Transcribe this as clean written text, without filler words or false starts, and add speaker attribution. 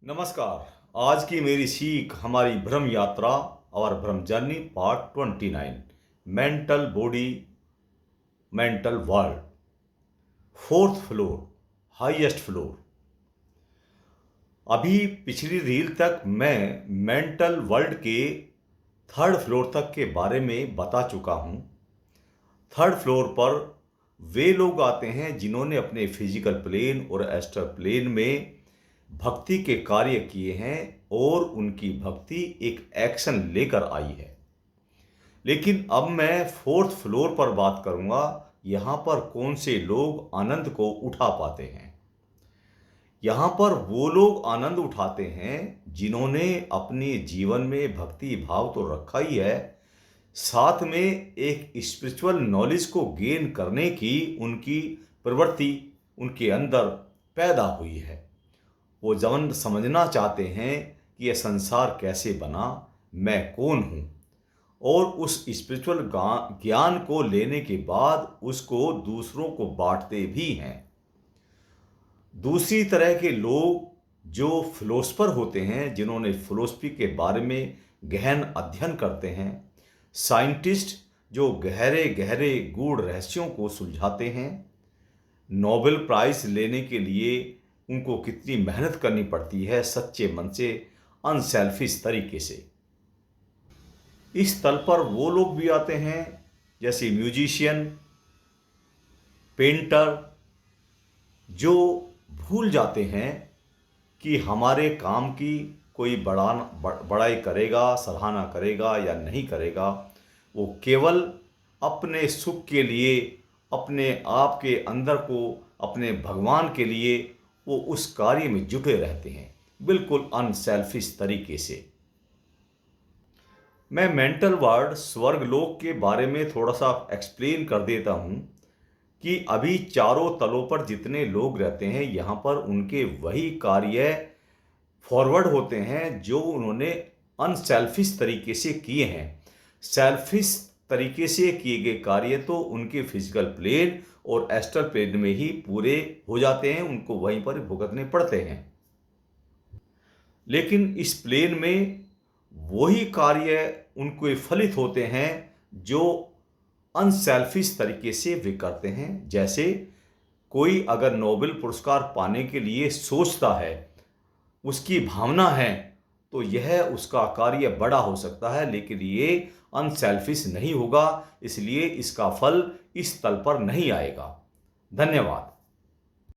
Speaker 1: नमस्कार। आज की मेरी सीख हमारी भ्रम यात्रा और भ्रम journey part 29 mental body mental world fourth floor highest floor. अभी पिछली रील तक मैं मेंटल वर्ल्ड के थर्ड फ्लोर तक के बारे में बता चुका हूँ। थर्ड फ्लोर पर वे लोग आते हैं जिन्होंने अपने फिजिकल प्लेन और एस्ट्रल प्लेन में भक्ति के कार्य किए हैं और उनकी भक्ति एक एक्शन लेकर आई है। लेकिन अब मैं फोर्थ फ्लोर पर बात करूंगा। यहाँ पर कौन से लोग आनंद को उठा पाते हैं। यहाँ पर वो लोग आनंद उठाते हैं जिन्होंने अपने जीवन में भक्ति भाव तो रखा ही है, साथ में एक स्पिरिचुअल नॉलेज को गेन करने की उनकी प्रवृत्ति उनके अंदर पैदा हुई है। वो जवन समझना चाहते हैं कि यह संसार कैसे बना, मैं कौन हूँ, और उस स्पिरिचुअल ज्ञान को लेने के बाद उसको दूसरों को बांटते भी हैं। दूसरी तरह के लोग जो फिलोसफर होते हैं, जिन्होंने फिलोसफी के बारे में गहन अध्ययन करते हैं, साइंटिस्ट जो गहरे गहरे गूढ़ रहस्यों को सुलझाते हैं, नोबेल प्राइज लेने के लिए उनको कितनी मेहनत करनी पड़ती है सच्चे मन से, अनसेल्फिश तरीके से। इस तल पर वो लोग भी आते हैं जैसे म्यूजिशियन, पेंटर, जो भूल जाते हैं कि हमारे काम की कोई बड़ाई करेगा, सराहना करेगा या नहीं करेगा। वो केवल अपने सुख के लिए, अपने आप के अंदर को, अपने भगवान के लिए वो उस कार्य में जुटे रहते हैं, बिल्कुल अनसेल्फिश तरीके से। मैं मेंटल वर्ल्ड स्वर्ग लोक के बारे में थोड़ा सा एक्सप्लेन कर देता हूँ कि अभी चारों तलों पर जितने लोग रहते हैं यहाँ पर उनके वही कार्य फॉरवर्ड होते हैं जो उन्होंने अनसेल्फिश तरीके से किए हैं। सेल्फिश तरीके से किए गए कार्य तो उनके फिजिकल प्लेन और एस्ट्रल प्लेन में ही पूरे हो जाते हैं, उनको वहीं पर भुगतने पड़ते हैं। लेकिन इस प्लेन में वही कार्य उनको फलित होते हैं जो अनसेल्फिश तरीके से वे करते हैं। जैसे कोई अगर नोबेल पुरस्कार पाने के लिए सोचता है, उसकी भावना है, तो यह उसका कार्य बड़ा हो सकता है, लेकिन ये अनसेल्फिश नहीं होगा, इसलिए इसका फल इस तल पर नहीं आएगा। धन्यवाद।